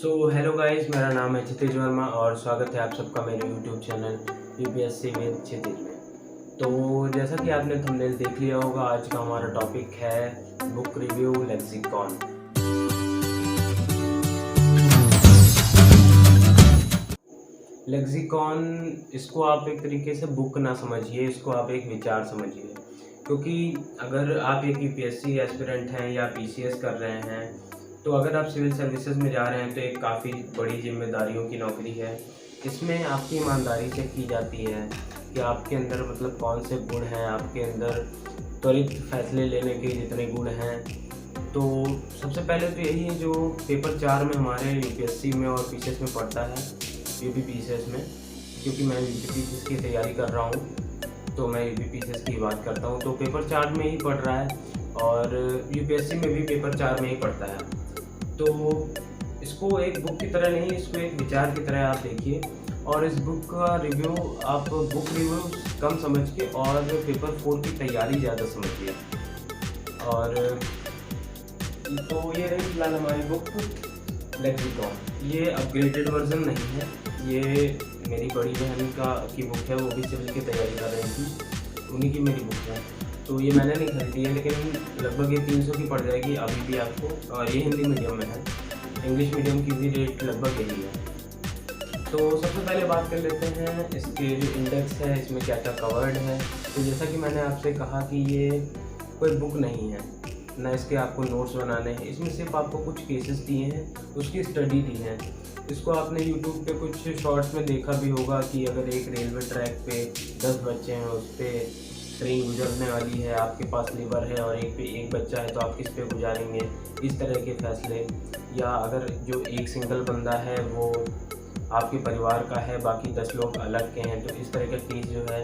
Hello guys, मेरा नाम है क्षितिज वर्मा और स्वागत है आप सबका मेरे यूट्यूब चैनल यूपीएससी विद क्षितिज में। तो जैसा कि आपने थंबनेल देख लिया होगा, आज का हमारा टॉपिक है बुक रिव्यू लेक्सिकॉन। लेक्सिकॉन, इसको आप एक तरीके से बुक ना समझिए, इसको आप एक विचार समझिए। क्योंकि अगर आप एक यूपीएससी एस्पिरेंट हैं या पीसीएस कर रहे हैं, तो अगर आप सिविल सर्विसेज में जा रहे हैं तो एक काफ़ी बड़ी जिम्मेदारियों की नौकरी है। इसमें आपकी ईमानदारी चेक की जाती है कि आपके अंदर मतलब कौन से गुण हैं, आपके अंदर त्वरित फैसले लेने के जितने गुण हैं। तो सबसे पहले तो यही है जो पेपर 4 में हमारे यूपीएससी में और पीसीएस में पढ़ता है, यूपी पीसीएस में, क्योंकि मैं यूपी पीसीएस की तैयारी कर रहा हूँ तो मैं यूपी पीसीएस की बात करता हूँ। तो पेपर 4 में ही पढ़ रहा है और यूपीएससी में भी पेपर 4 में ही पढ़ता है। तो इसको एक बुक की तरह नहीं, इसको एक विचार की तरह आप देखिए। और इस बुक का रिव्यू आप बुक रिव्यू कम समझ के और पेपर 4 की तैयारी ज़्यादा समझिए। और तो ये रही फिलहाल हमारी बुक लेक्सिकॉन। ये अपग्रेडेड वर्जन नहीं है, ये मेरी बड़ी बहन की बुक है, वो भी सिविल की तैयारी कर रही थी, उन्हीं की मेरी बुक है। तो ये मैंने नहीं खरीदी है, लेकिन लगभग ये 300 की पड़ जाएगी अभी भी आपको। और ये हिंदी मीडियम में है, इंग्लिश मीडियम की भी रेट लगभग यही है। तो सबसे पहले बात कर लेते हैं इसके जो इंडेक्स है, इसमें क्या क्या कवर्ड है। तो जैसा कि मैंने आपसे कहा कि ये कोई बुक नहीं है, ना इसके आपको नोट्स बनाने हैं, इसमें सिर्फ आपको कुछ केसेस दिए हैं, उसकी स्टडी दी है। इसको आपने यूट्यूब पे कुछ शॉर्ट्स में देखा भी होगा कि अगर एक रेलवे ट्रैक पे 10 बच्चे हैं, उस पर ट्रेन गुजरने वाली है, आपके पास लीवर है और एक बच्चा है, तो आप किस पे गुजारेंगे, इस तरह के फैसले। या अगर जो एक सिंगल बंदा है वो आपके परिवार का है, बाकी 10 लोग अलग के हैं, तो इस तरह का केस जो है,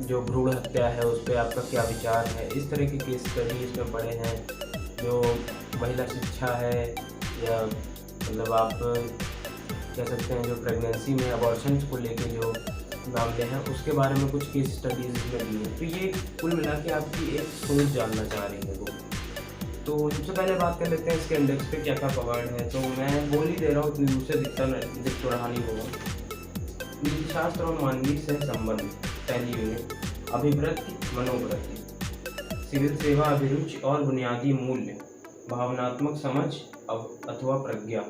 जो भ्रूण हत्या है उस पर आपका क्या विचार है, इस तरह के केस स्टडी इसमें पड़े हैं। जो महिला शिक्षा है, या मतलब आप कह सकते हैं जो प्रेगनेंसी में अबॉर्शन को लेके जो मामले हैं, उसके बारे में कुछ केस स्टडीज़ इसमें दी हैं। तो ये कुल मिला के आपकी एक सोच जानना चाह रही है वो। तो सबसे पहले बात कर लेते हैं इसके इंडेक्स पे क्या क्या कवर्ड है। तो मैं बोल ही दे रहा हूँ, इतनी दूर से दिख तो रहा नहीं होगा। नीतिशास्त्र और मानवीय सह संबंध, पहली यूनिट, अभिवृत्ति मनोवृत्ति, सिविल सेवा अभिरुचि और बुनियादी मूल्य, भावनात्मक समझ अथवा प्रज्ञा,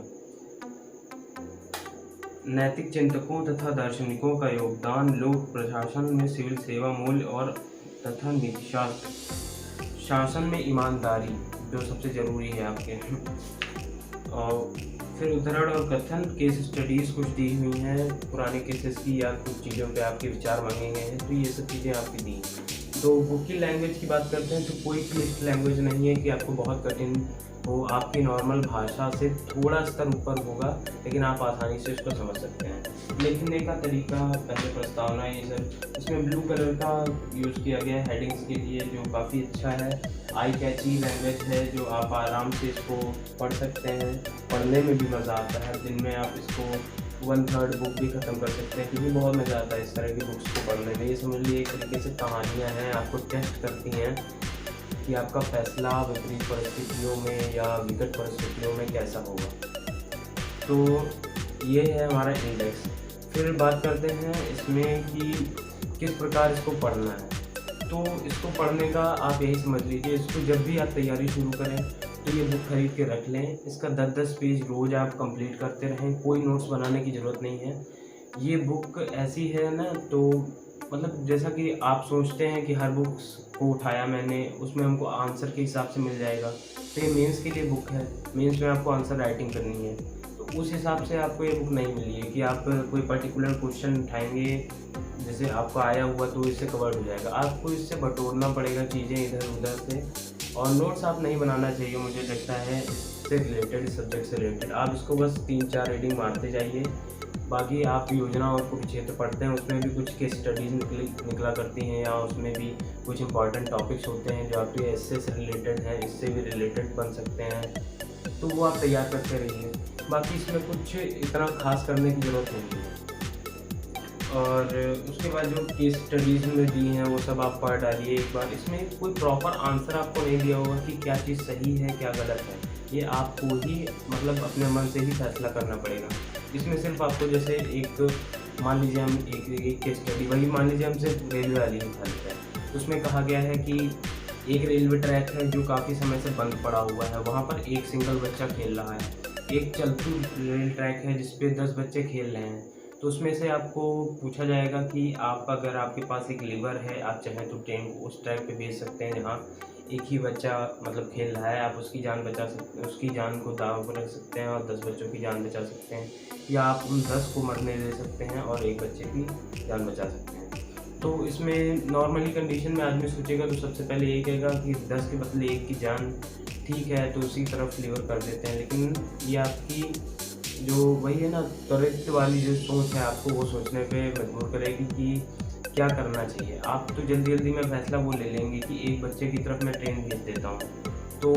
नैतिक चिंतकों तथा दार्शनिकों का योगदान लोक प्रशासन में, सिविल सेवा मूल्य और तथा नीतिशास्त्र, शासन में ईमानदारी जो सबसे ज़रूरी है आपके। और फिर उदाहरण और कथन, केस स्टडीज़ कुछ दी हुई हैं पुराने केसेस की, या कुछ चीज़ों पे आपके विचार मांगे गए हैं, तो ये सब चीज़ें आपकी दी। तो बुक की लैंग्वेज की बात करते हैं तो कोई क्लिष्ट लैंग्वेज नहीं है कि आपको बहुत कठिन हो, आपकी नॉर्मल भाषा से थोड़ा स्तर ऊपर होगा, लेकिन आप आसानी से उसको समझ सकते हैं। लिखने का तरीका, पहले प्रस्तावना, ये सब इसमें ब्लू कलर का यूज़ किया गया है हेडिंग्स के लिए, जो काफ़ी अच्छा है। आई कैची लैंग्वेज है, जो आप आराम से इसको पढ़ सकते हैं, पढ़ने में भी मज़ा आता है। दिन में आप इसको 1/3 बुक भी ख़त्म कर सकते हैं, क्योंकि बहुत मज़ा आता है इस तरह की बुक्स को पढ़ने में। ये समझ लीजिए एक तरीके से कहानियाँ हैं, आपको टेस्ट करती हैं कि आपका फैसला विपरीत परिस्थितियों में या विकट परिस्थितियों में कैसा होगा। तो ये है हमारा इंडेक्स। फिर बात करते हैं इसमें कि किस प्रकार इसको पढ़ना है। तो इसको पढ़ने का आप यही समझ लीजिए, इसको जब भी आप तैयारी शुरू करें तो ये बुक खरीद के रख लें। इसका 10-10 पेज रोज़ आप कंप्लीट करते रहें, कोई नोट्स बनाने की ज़रूरत नहीं है। ये बुक ऐसी है ना, तो मतलब जैसा कि आप सोचते हैं कि हर बुक्स को उठाया मैंने, उसमें हमको आंसर के हिसाब से मिल जाएगा, तो ये मेंस के लिए बुक है, मेंस में आपको आंसर राइटिंग करनी है। तो उस हिसाब से आपको ये बुक नहीं मिली है कि आप कोई पर्टिकुलर क्वेश्चन उठाएंगे, जैसे आपको आया हुआ तो इससे कवर हो जाएगा। आपको इससे बटोरना पड़ेगा चीज़ें इधर उधर से, और नोट्स आप नहीं बनाना चाहिए मुझे लगता है इससे रिलेटेड, सब्जेक्ट से रिलेटेड। आप इसको बस 3-4 रीडिंग मारते जाइए। बाकी आप योजना और कुरुक्षेत्र पढ़ते हैं, उसमें भी कुछ केस स्टडीज़ निकला करती हैं, या उसमें भी कुछ इंपॉर्टेंट टॉपिक्स होते हैं जो आपके एस्से से रिलेटेड हैं, इससे भी रिलेटेड बन सकते हैं, तो वो आप तैयार करते रहिए। बाकी इसमें कुछ इतना खास करने की ज़रूरत नहीं है। और उसके बाद जो केस स्टडीज़ में दी हैं वो सब आप पढ़ डालिए एक बार। इसमें कोई प्रॉपर आंसर आपको नहीं दिया होगा कि क्या चीज़ सही है क्या गलत है, ये आपको ही मतलब अपने मन से ही फैसला करना पड़ेगा। इसमें सिर्फ आपको जैसे एक मान लीजिए हम एक केस स्टडी वही मान लीजिए हम सिर्फ रेलवे वाली ही उठा लेते हैं। उसमें कहा गया है कि एक रेलवे ट्रैक है जो काफ़ी समय से बंद पड़ा हुआ है, वहाँ पर एक सिंगल बच्चा खेल रहा है। एक चलती रेल ट्रैक है जिस पे 10 बच्चे खेल रहे हैं। तो उसमें से आपको पूछा जाएगा कि आप अगर आपके पास एक लीवर है, आप चाहें तो ट्रेन को उस ट्रैक पे भेज सकते हैं जहाँ एक ही बच्चा मतलब खेल रहा है, आप उसकी जान बचा सकते हैं, उसकी जान को दांव पर रख सकते हैं और 10 बच्चों की जान बचा सकते हैं, या आप उन 10 को मरने दे सकते हैं और एक बच्चे की जान बचा सकते हैं। तो इसमें नॉर्मली कंडीशन में आदमी सोचेगा तो सबसे पहले यही कहेगा कि 10 के बदले एक की जान ठीक है, तो उसी तरफ लीवर कर देते हैं। लेकिन ये आपकी जो वही है ना त्वरित वाली जो सोच है, आपको वो सोचने पे मजबूर करेगी कि क्या करना चाहिए। आप तो जल्दी जल्दी में फैसला वो ले लेंगे कि एक बच्चे की तरफ मैं ट्रेन भेज देता हूँ। तो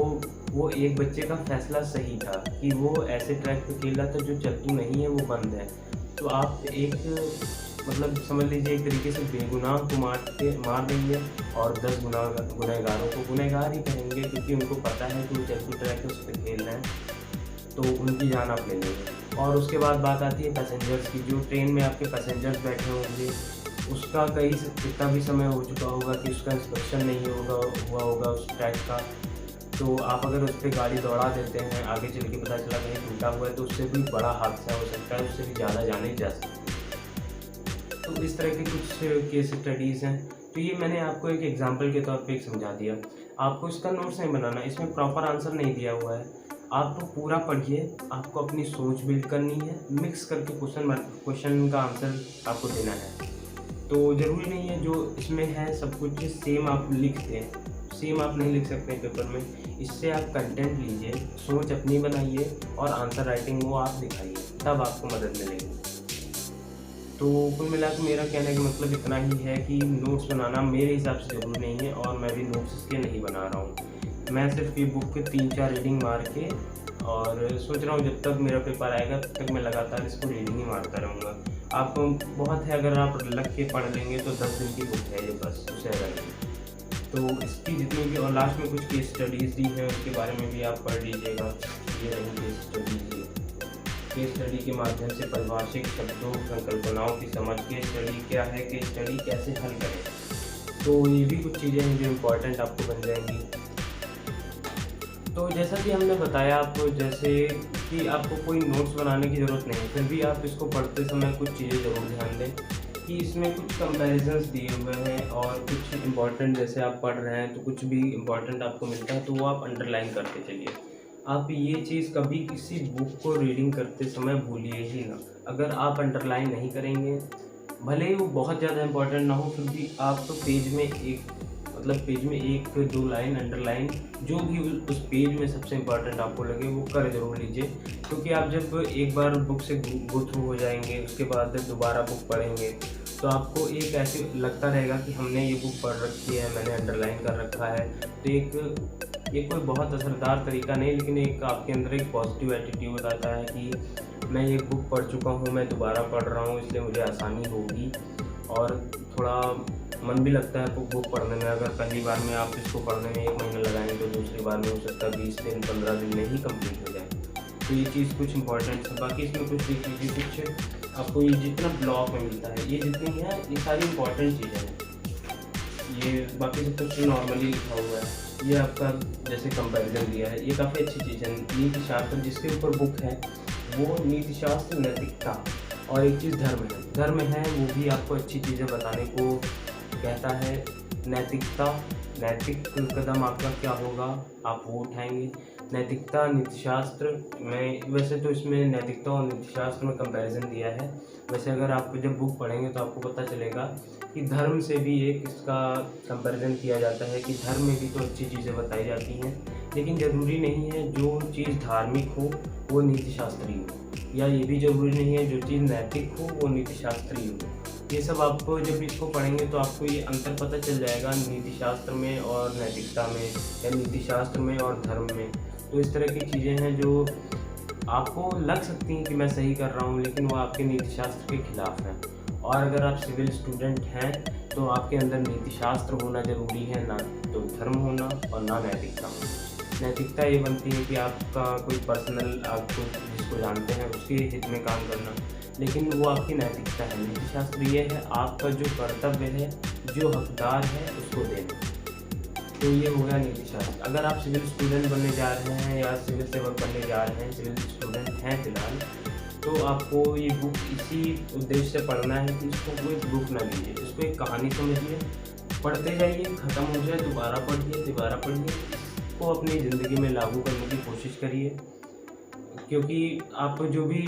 वो एक बच्चे का फैसला सही था कि वो ऐसे ट्रैक पे खेल रहा था जो चलतू नहीं है, वो बंद है। तो आप एक मतलब समझ लीजिए एक तरीके से बेगुनाह को मार देंगे और 10 गुनहगारों को गुनहगार ही कहेंगे, क्योंकि उनको पता है कि वो चलतू ट्रैक है उस पर खेल रहे हैं, तो उनकी जान आप ले लेंगे। और उसके बाद बात आती है पैसेंजर्स की। जो ट्रेन में आपके पैसेंजर्स बैठे होंगे, उसका कितना भी समय हो चुका होगा कि उसका इंस्पेक्शन नहीं हुआ होगा उस ट्रैक का। तो आप अगर उस पर गाड़ी दौड़ा देते हैं, आगे चल के पता चला कहीं टूटा हुआ है, तो उससे भी बड़ा हादसा हो सकता है, उससे भी ज़्यादा जाने जा सकती है। तो इस तरह की कुछ केस स्टडीज़ हैं। तो ये मैंने आपको एक एग्जांपल के तौर पे एक समझा दिया। आपको इसका नोट्स नहीं बनाना, इसमें प्रॉपर आंसर नहीं दिया हुआ है। आप तो पूरा पढ़िए, आपको अपनी सोच बिल्ड करनी है, मिक्स करके क्वेश्चन का आंसर आपको देना है। तो ज़रूरी नहीं है जो इसमें है सब कुछ सेम आप लिख दें, सेम आप नहीं लिख सकते पेपर में। इससे आप कंटेंट लीजिए, सोच अपनी बनाइए और आंसर राइटिंग वो आप दिखाइए, तब आपको मदद मिलेगी। तो कुल मिला के मेरा कहने का मतलब इतना ही है कि नोट्स बनाना मेरे हिसाब से ज़रूरी नहीं है, और मैं भी नोट्स इसके नहीं बना रहा हूँ। मैं सिर्फ ये बुक के 3-4 रीडिंग मार के और सोच रहा हूँ जब तक मेरा पेपर आएगा तब तक मैं लगातार इसको रीडिंग ही मारता रहूँगा। आपको बहुत है, अगर आप लग के पढ़ लेंगे तो 10 दिन की बुक है ये, बस उससे ज़्यादा नहीं। तो इसकी जितनी भी और लास्ट में कुछ केस स्टडीज़ दी हैं उसके बारे में भी आप पढ़ लीजिएगा। ये नहीं केस स्टडीज़, केस स्टडी के माध्यम से परिभाषिक शब्दों संकल्पनाओं की समझ, केस स्टडी क्या है, केस स्टडी कैसे हल करें। तो ये भी कुछ चीज़ें हैं जो इम्पोर्टेंट आपको बन जाएंगी। तो जैसा कि हमने बताया आपको, जैसे कि आपको कोई नोट्स बनाने की ज़रूरत नहीं, फिर भी आप इसको पढ़ते समय कुछ चीज़ें ज़रूर ध्यान दें कि इसमें कुछ कंपैरिजंस दिए हुए हैं और कुछ इम्पॉर्टेंट, जैसे आप पढ़ रहे हैं तो कुछ भी इम्पॉर्टेंट आपको मिलता है तो वो आप अंडरलाइन करते चलिए। आप ये चीज़ कभी किसी बुक को रीडिंग करते समय भूलिए ही ना। अगर आप अंडरलाइन नहीं करेंगे, भले ही वो बहुत ज़्यादा इम्पोर्टेंट ना हो, फिर भी आप तो पेज में एक 2 लाइन अंडरलाइन जो भी उस पेज में सबसे इम्पोर्टेंट आपको लगे वो कर ज़रूर लीजिए। क्योंकि आप जब एक बार बुक से गो थ्रू हो जाएंगे, उसके बाद दोबारा बुक पढ़ेंगे तो आपको एक ऐसे लगता रहेगा कि हमने ये बुक पढ़ रखी है, मैंने अंडरलाइन कर रखा है। तो ये कोई बहुत असरदार तरीका नहीं, लेकिन एक आपके अंदर एक पॉजिटिव एटीट्यूड आता है कि मैं ये बुक पढ़ चुका हूँ, मैं दोबारा पढ़ रहा हूँ, इसलिए मुझे आसानी होगी और थोड़ा मन भी लगता है बुक पढ़ने में। अगर पहली बार में आप इसको पढ़ने में 1 महीना लगाएंगे तो दूसरी बार में हो सकता है 20 दिन 15 दिन में ही कंप्लीट हो जाए। तो ये चीज़ कुछ इंपॉर्टेंट है। बाकी इसमें कुछ चीज़ें कुछ आपको ये जितना ब्लॉग में मिलता है, ये जितनी है ये सारी इंपॉर्टेंट चीज़ें हैं। ये बाकी सब कुछ नॉर्मली लिखा हुआ है। ये आपका जैसे कंपैरिजन दिया है, ये काफ़ी अच्छी चीज़ है। नीति शास्त्र जिसके ऊपर बुक है वो नीति शास्त्र, नैतिकता और एक चीज़ धर्म है वो भी आपको अच्छी चीज़ें बताने को कहता है। नैतिक कदम आपका क्या होगा, आप वो उठाएंगे। नैतिकता, नीतिशास्त्र में वैसे तो इसमें नैतिकता और नीतिशास्त्र में कंपैरिजन दिया है। वैसे अगर आप जब बुक पढ़ेंगे तो आपको पता चलेगा कि धर्म से भी एक इसका कंपैरिजन किया जाता है कि धर्म में भी तो अच्छी चीज़ें बताई जाती हैं, लेकिन ज़रूरी नहीं है जो चीज़ धार्मिक हो वो नीतिशास्त्री हो, या ये भी ज़रूरी नहीं है जो चीज़ नैतिक हो वो नीतिशास्त्री हो। ये सब आपको जब इसको पढ़ेंगे तो आपको ये अंतर पता चल जाएगा नीतिशास्त्र में और नैतिकता में, या नीतिशास्त्र में और धर्म में। तो इस तरह की चीज़ें हैं जो आपको लग सकती हैं कि मैं सही कर रहा हूँ, लेकिन वो आपके नीतिशास्त्र के खिलाफ हैं। और अगर आप सिविल स्टूडेंट हैं तो आपके अंदर नीतिशास्त्र होना ज़रूरी है, ना तो धर्म होना और ना नैतिकता होना। नैतिकता ये बनती है कि आपका कोई पर्सनल आपको जिसको जानते हैं उसके हित में काम करना, लेकिन वो आपकी नैतिकता है। नीतिशास्त्र ये है आपका जो कर्तव्य है, जो हकदार है उसको देना। तो ये हो गया नीतिशास्त्र। अगर आप सिविल स्टूडेंट बनने जा रहे हैं या सिविल सेवक बनने जा रहे हैं, सिविल स्टूडेंट हैं फिलहाल, तो आपको ये बुक इसी उद्देश्य से पढ़ना है कि इसको कोई बुक ना लीजिए, इसको एक कहानी समझिए, पढ़ते जाइए, ख़त्म हो जाए दोबारा पढ़िए, इसको अपनी ज़िंदगी में लागू करने की कोशिश करिए। क्योंकि आप जो भी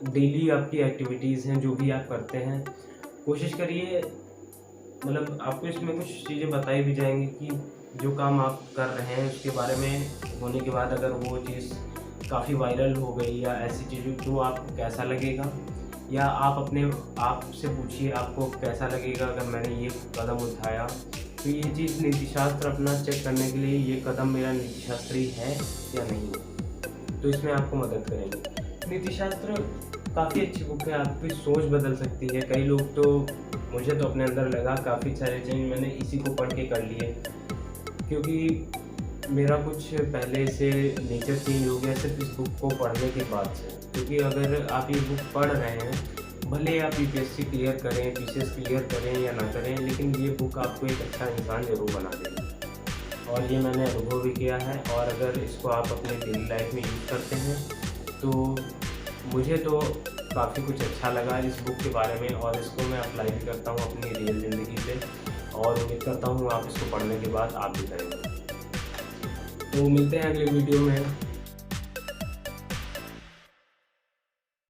डेली आपकी एक्टिविटीज़ हैं, जो भी आप करते हैं, कोशिश करिए, मतलब आपको इसमें कुछ चीज़ें बताई भी जाएंगी कि जो काम आप कर रहे हैं उसके बारे में होने के बाद अगर वो चीज़ काफ़ी वायरल हो गई या ऐसी चीज़ें, तो आपको कैसा लगेगा, या आप अपने आप से पूछिए आपको कैसा लगेगा अगर मैंने ये कदम उठाया। तो ये चीज़ नीतिशास्त्र अपना चेक करने के लिए ये कदम मेरा नीतिशास्त्री है या नहीं है, तो इसमें आपको मदद करेंगे। नीतिशास्त्र काफ़ी अच्छी बुक है, आपकी सोच बदल सकती है। कई लोग तो, मुझे तो अपने अंदर लगा काफ़ी सारे चेंज मैंने इसी को पढ़ के कर लिए, क्योंकि मेरा कुछ पहले से नेचर चेंज हो गया सिर्फ इस बुक को पढ़ने के बाद से। क्योंकि अगर आप ये बुक पढ़ रहे हैं, भले आप यूपीएससी क्लियर करें, पीसीएस क्लियर करें या ना करें, लेकिन ये बुक आपको एक अच्छा इंसान ज़रूर बना देगी। और ये मैंने अनुभव भी किया है। और अगर इसको आप अपने डेली लाइफ में यूज़ करते हैं तो मुझे तो काफ़ी कुछ अच्छा लगा इस बुक के बारे में, और इसको मैं अप्लाई भी करता हूँ अपनी रियल ज़िंदगी पे, और उम्मीद करता हूँ आप इसको पढ़ने के बाद आप भी करेंगे। तो मिलते हैं अगले वीडियो में।